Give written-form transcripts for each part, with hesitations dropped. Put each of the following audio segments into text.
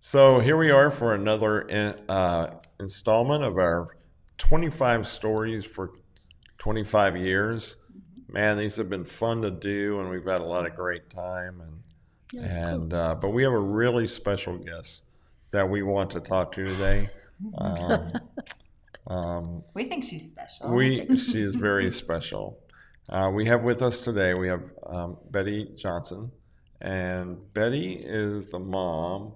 So here we are for another installment of our 25 stories for 25 years. Man, these have been fun to do, and we've had a lot of great time. But we have a really special guest that we want to talk to today. Um, We think she's special. she is very special. We have with us today, we have Betty Johnson. And Betty is the mom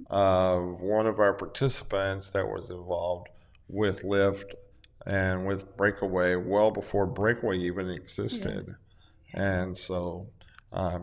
of one of our participants that was involved with Lyft and with Breakaway well before Breakaway even existed. Yeah. And so,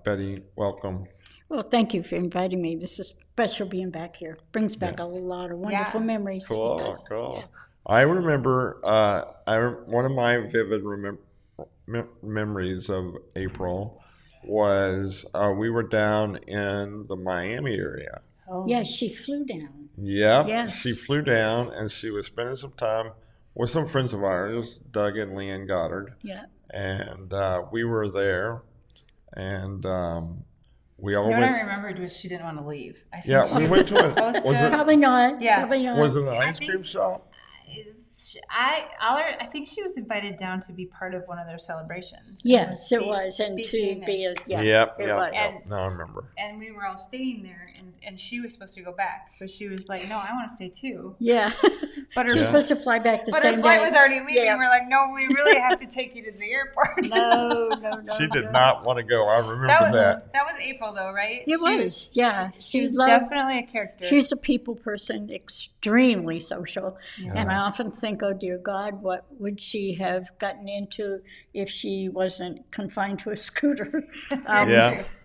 Betty, welcome. Well, thank you for inviting me. This is special being back here. Brings back a lot of wonderful memories. Cool, cool. Yeah. I remember one of my vivid memories of April was we were down in the Miami area. Oh. Yes, she flew down. Yep, yes. She flew down and she was spending some time with some friends of ours, Doug and Leanne Goddard. Yeah. And we were there, and we all went. What I remembered was she didn't want to leave. I think we went to it. Probably not. Yeah. Probably not. Was it an ice cream shop? I think she was invited down to be part of one of their celebrations. Yes, it was, and to be a Yep. And, no, I remember. And we were all staying there, and she was supposed to go back, but she was like, "No, I want to stay too." Yeah, but she was supposed to fly back the same day. But her flight was already leaving. Yeah. We're like, "No, we really have to take you to the airport." No. She did not want to go. I remember that. That was April, though, right? It was. Yeah, she was definitely a character. She's a people person, extremely social, and I often think, "Oh dear God, what would she have gotten into if she wasn't confined to a scooter?"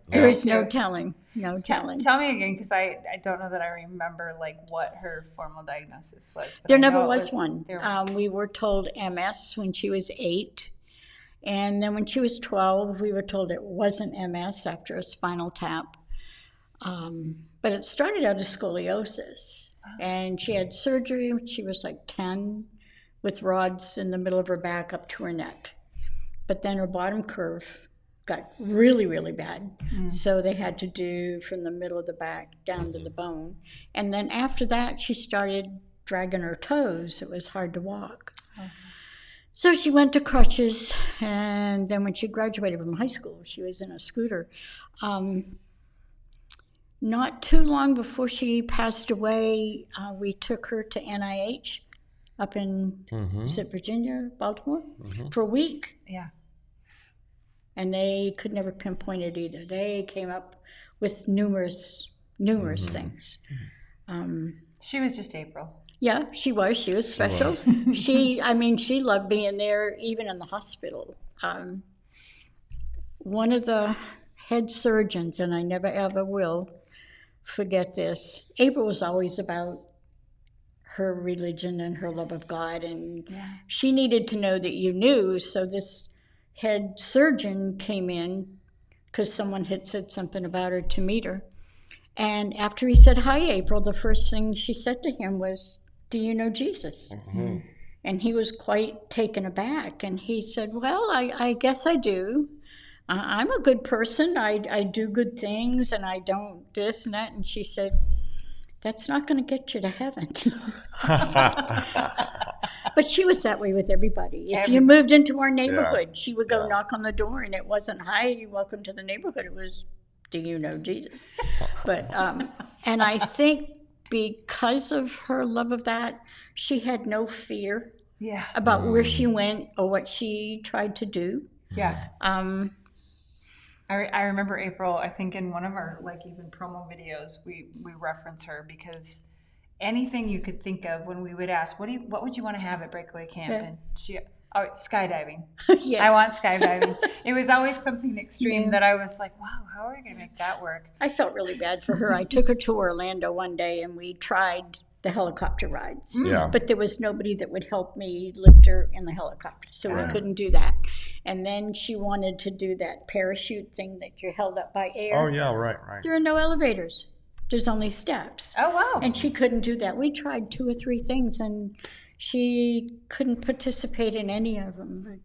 There is no telling. No telling. Tell me again, because I don't know that I remember what her formal diagnosis was. There never was one. We were told MS when she was 8. And then when she was 12, we were told it wasn't MS after a spinal tap. But it started out as scoliosis. And she had surgery when she was like 10 with rods in the middle of her back up to her neck. But then her bottom curve got really, really bad. So they had to do from the middle of the back down to the bone. And then after that, she started dragging her toes. It was hard to walk. So she went to crutches, and then when she graduated from high school, she was in a scooter. Not too long before she passed away, we took her to NIH up in, is it Virginia, Baltimore, for a week. Yeah. And they could never pinpoint it either. They came up with numerous things. She was just April. Yeah, she was. She was special. She loved being there, even in the hospital. One of the head surgeons, and I never ever will forget this, April was always about her religion and her love of God, and she needed to know that you knew, so this head surgeon came in because someone had said something about her to meet her. And after he said, "Hi, April," the first thing she said to him was, "Do you know Jesus?" And he was quite taken aback. And he said, "Well, I guess I do. I'm a good person. I do good things, and I don't this and that." And she said, "That's not going to get you to heaven." But she was that way with everybody. If you moved into our neighborhood, she would go knock on the door, and it wasn't, "Hi, welcome to the neighborhood." It was, "Do you know Jesus?" But and I think because of her love of that, she had no fear about where she went or what she tried to do. Yeah. I remember April, I think in one of our even promo videos, we reference her because anything you could think of when we would ask, what would you want to have at Breakaway Camp? And she, skydiving. Yes. I want skydiving. It was always something extreme that I was like, wow, how are we going to make that work? I felt really bad for her. I took her to Orlando one day and we tried the helicopter rides. But there was nobody that would help me lift her in the helicopter, so we couldn't do that. And then she wanted to do that parachute thing that you're held up by air. Oh, yeah, right. There are no elevators. There's only steps. Oh, wow. And she couldn't do that. We tried 2 or 3 things, and she couldn't participate in any of them.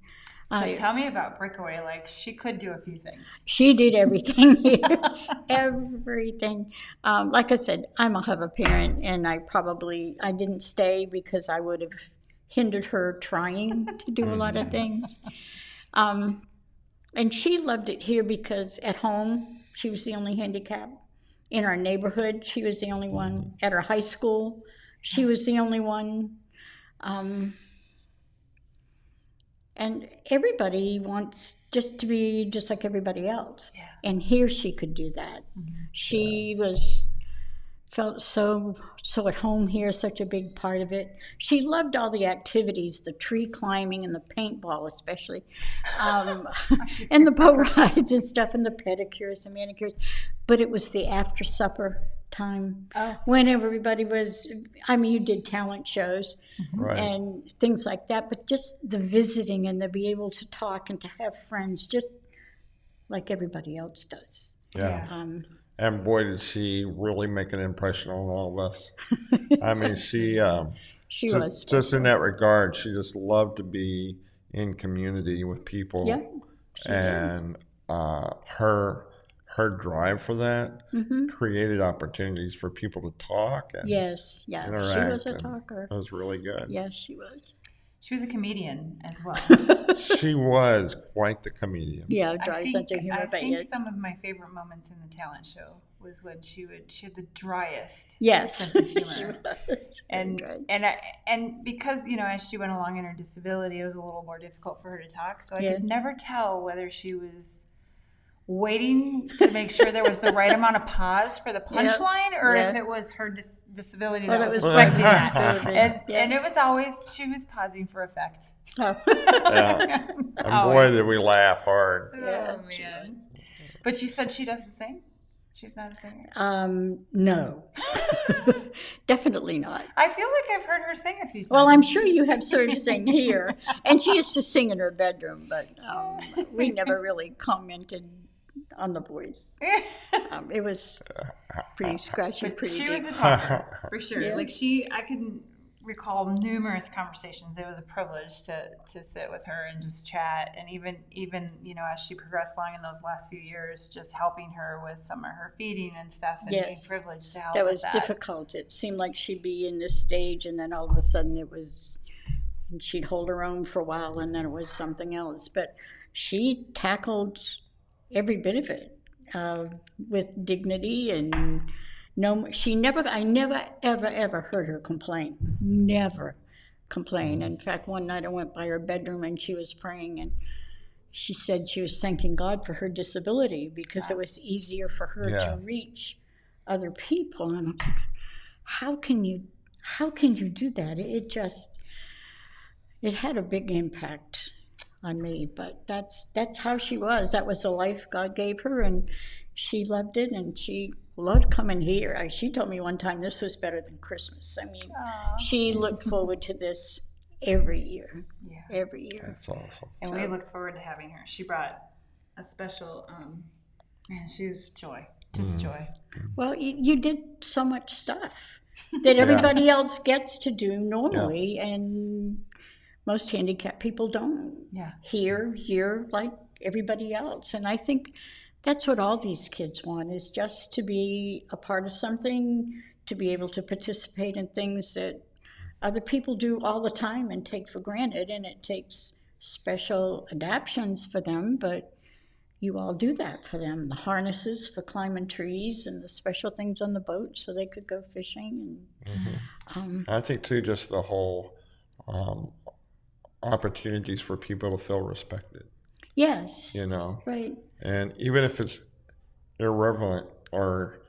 So tell me about Breakaway. Like, she could do a few things. She did everything here, everything. Like I said, I'm a Hubba parent, and I didn't stay because I would have hindered her trying to do a lot of things. And she loved it here because at home, she was the only handicap. In our neighborhood, she was the only one. At her high school, she was the only one. And everybody wants just to be just like everybody else. Yeah. And here she could do that. She felt so at home here, such a big part of it. She loved all the activities, the tree climbing and the paintball especially, and the boat rides and stuff, and the pedicures and manicures. But it was the after supper time when everybody was, you did talent shows Right. and things like that, but just the visiting and to be able to talk and to have friends just like everybody else does. Yeah. And boy, did she really make an impression on all of us. She was just in that regard, she just loved to be in community with people. Yeah, and her drive for that created opportunities for people to talk and yes, yeah, she interact. was a and talker. It was really good. Yes, she was. She was a comedian as well. She was quite the comedian. Yeah, dry sense of humor. I but think yes. some of my favorite moments in the talent show was when she had the driest Yes. sense of She humor. was. And Right. and because as she went along in her disability, it was a little more difficult for her to talk. So I Yeah. could never tell whether she was waiting to make sure there was the right amount of pause for the punchline, or if it was her disability that was correcting that. And it was always she was pausing for effect. Oh. Yeah. And boy, did we laugh hard. Yeah, Oh man! But you said she doesn't sing. She's not a singer. No, definitely not. I feel like I've heard her sing a few times. Well, I'm sure you have heard her sing here, and she used to sing in her bedroom, but we never really commented on the voice. It was pretty scratchy, But pretty she deep. was a talker for sure. Yeah. Like I can recall numerous conversations. It was a privilege to sit with her and just chat, and even as she progressed along in those last few years, just helping her with some of her feeding and stuff, and being privileged to help. That with was difficult. It seemed like she'd be in this stage, and then all of a sudden she'd hold her own for a while, and then it was something else. But she tackled every bit of it with dignity and I never ever heard her complain. Never complain. In fact, one night I went by her bedroom and she was praying, and she said she was thanking God for her disability because it was easier for her to reach other people. And I'm thinking, how can you do that? It had a big impact on me, but that's how she was. That was the life God gave her, and she loved it, and she loved coming here. She told me one time this was better than Christmas. She looked forward to this every year. Yeah. Every year. That's awesome. And we look forward to having her. She brought a special, she was joy, just joy. Well, you did so much stuff that everybody else gets to do normally, and most handicapped people don't. Yeah. Here, you're like everybody else. And I think that's what all these kids want, is just to be a part of something, to be able to participate in things that other people do all the time and take for granted. And it takes special adaptions for them, but you all do that for them. The harnesses for climbing trees and the special things on the boat so they could go fishing. And I think too, just the whole opportunities for people to feel respected. yes, Right. right. And even if it's irrelevant or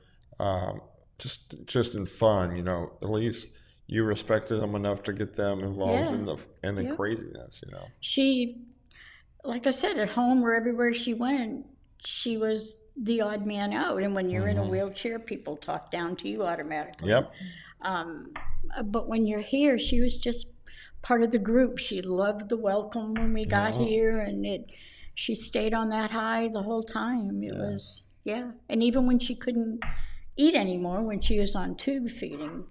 just in fun, at least you respected them enough to get them involved in the craziness, She, like I said, at home or everywhere she went, she was the odd man out. And when you're in a wheelchair, people talk down to you automatically. Yep. But when you're here, she was just part of the group. She loved the welcome when we got here, and she stayed on that high the whole time. It was, and even when she couldn't eat anymore, when she was on tube feeding,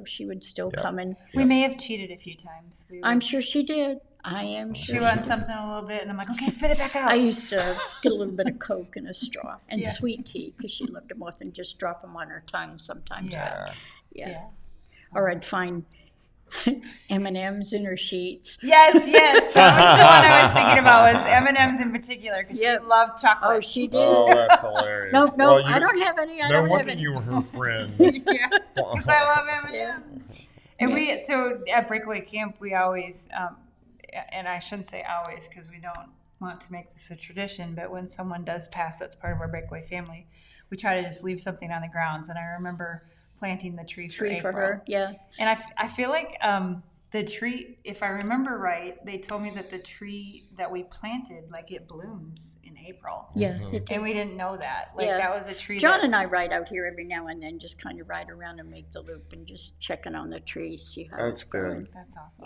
she would still come in. We may have cheated a few times. I'm sure she did. I am chew sure. on something a little bit, and I'm like, okay, spit it back out. I used to get a little bit of Coke in a straw and Yeah. sweet tea because she loved it more than just drop them on her tongue sometimes. Yeah. Yeah. Or I'd find M&Ms in her sheets. Yes, yes. That was the one I was thinking about was M&M's in particular because Yep. she loved chocolate. Oh, she did. Oh, that's hilarious. No, Well, I don't have any. I No don't have wonder any. you were her friend. Yeah, because I love M&M's. And Yeah. so at Breakaway Camp, we always, and I shouldn't say always because we don't want to make this a tradition, but when someone does pass that's part of our Breakaway family, we try to just leave something on the grounds. And I remember planting the tree for April. her. Yeah. And I feel like the tree, if I remember right, they told me that the tree that we planted, like it blooms in April. Yeah. And we didn't know that. Like Yeah. that was a tree John that, and I ride out here every now and then, just kind of ride around and make the loop and just checking on the tree, see how That's it's growing. good. That's awesome.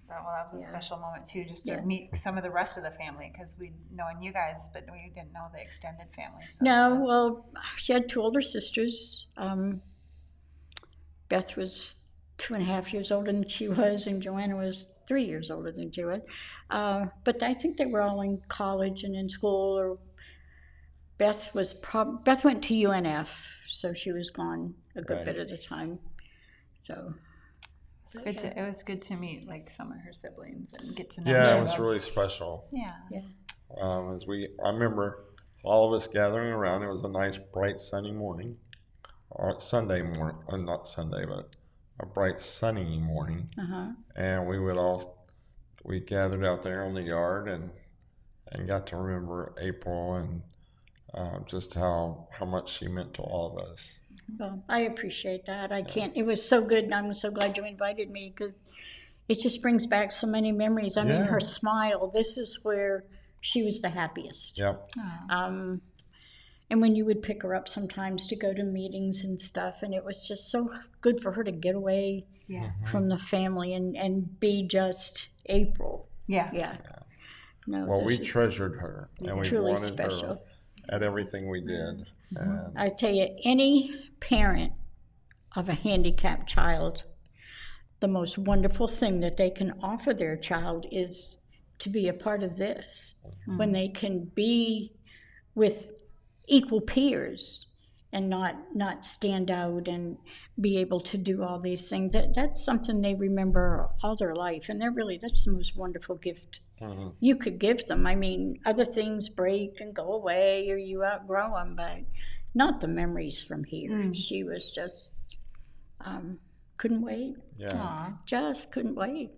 So well, that was a Yeah. special moment too, just to Yeah. meet some of the rest of the family because we known you guys, but we didn't know the extended family. So No, that was- well, she had two older sisters. Beth was 2.5 years older than she was, and Joanna was 3 years older than she was. But I think they were all in college and in school. Or Beth went to UNF, so she was gone a good Right. bit of the time. So it was good to meet like some of her siblings and get to know Yeah, them. it was really special. Yeah. I remember all of us gathering around. It was a nice, bright, sunny morning, or Sunday morning, not Sunday, but a bright, sunny morning. And we gathered out there in the yard and got to remember April and just how much she meant to all of us. well, I appreciate that. I can't. It was so good, and I'm so glad you invited me because it just brings back so many memories. I mean, Yeah. her smile. This is where she was the happiest. Yep. And when you would pick her up sometimes to go to meetings and stuff, and it was just so good for her to get away Yeah. from the family and be just April. Yeah. Yeah. No, Well, this we is treasured her, and we truly wanted special. her at everything we did. And I tell you, any parent of a handicapped child, the most wonderful thing that they can offer their child is to be a part of this. When they can be with equal peers and not stand out and be able to do all these things. That's something they remember all their life, and that's the most wonderful gift you could give them. I mean, other things break and go away, or you outgrow them, but not the memories from here. She was just couldn't wait, yeah, Aw. just couldn't wait.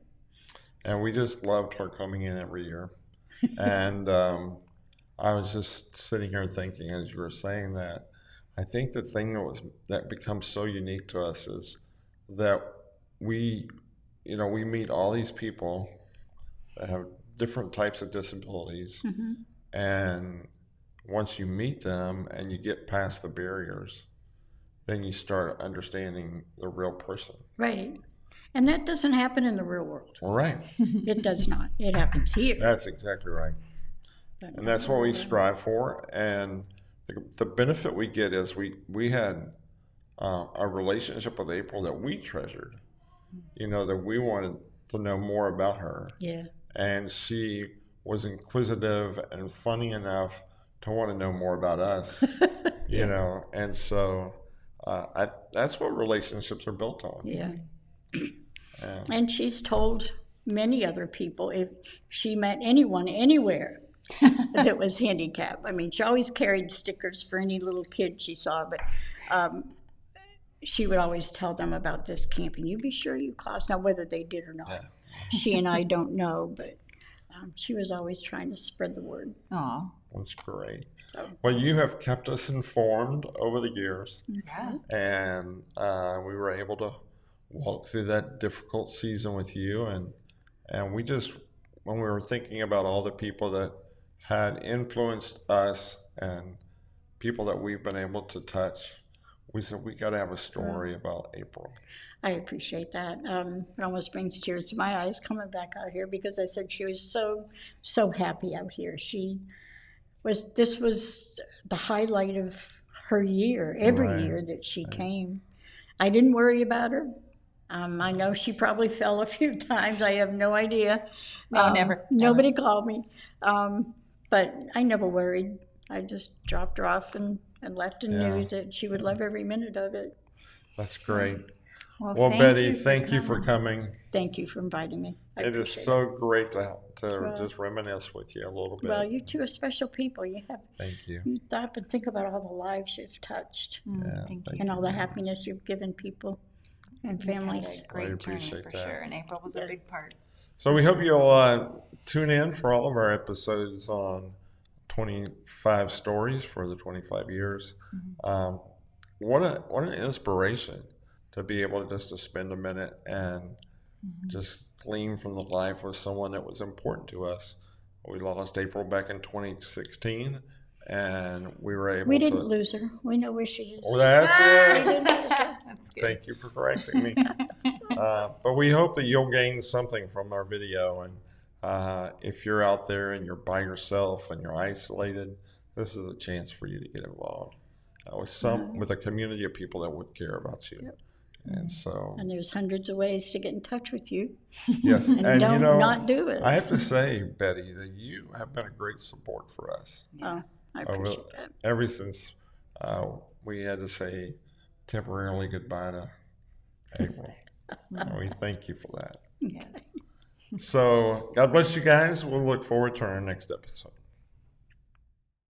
and we just loved her coming in every year. And I was just sitting here thinking, as you were saying that, I think the thing that becomes so unique to us is that we meet all these people that have different types of disabilities, and once you meet them and you get past the barriers, then you start understanding the real person. Right. And that doesn't happen in the real world. All right, It does not. It happens here. that's exactly right. And that's what we strive for. And the benefit we get is we had a relationship with April that we treasured, that we wanted to know more about her. Yeah. And she was inquisitive and funny enough to want to know more about us, And so that's what relationships are built on. Yeah. And And she's told many other people if she met anyone anywhere that was handicapped. I mean, she always carried stickers for any little kid she saw, but she would always tell them about this camp, and you be sure you call us. Now, whether they did or not, she and I don't know, but she was always trying to spread the word. Aw. that's great. So- Well, you have kept us informed over the years. Yeah. And we were able to walk through that difficult season with you, and we just, when we were thinking about all the people that had influenced us and people that we've been able to touch, we said we got to have a story about April. I appreciate that. It almost brings tears to my eyes coming back out here because I said she was so happy out here. This was the highlight of her year, every Right. year that she came. I didn't worry about her. I know she probably fell a few times. I have no idea. No, never. Nobody called me. But I never worried. I just dropped her off and left and knew that she would love every minute of it. That's great. Well, Well, thank Betty, you for thank you for coming. Thank you for inviting me. I It is appreciate so great to just reminisce with you a little bit. Well, you two are special people. You Thank you. stop and think about all the lives you've touched Yeah, Thank thank and all the happiness you've given people and families. Great journey appreciate for that. sure, and April was a big part. So we hope you'll tune in for all of our episodes on 25 stories for the 25 years. What an inspiration to be able to spend a minute and just glean from the life of someone that was important to us. We lost April back in 2016, and we were able We to. didn't lose her. We know where she is. Oh, that's it. We didn't lose her. That's good. Thank you for correcting me. But we hope that you'll gain something from our video. And if you're out there and you're by yourself and you're isolated, this is a chance for you to get involved with a community of people that would care about you. And so, And there's hundreds of ways to get in touch with you. yes, And don't you know, not do it. I have to say, Betty, that you have been a great support for us Oh, I appreciate that. ever since we had to say temporarily goodbye to April. And we thank you for that. Yes. So, God bless you guys. We'll look forward to our next episode.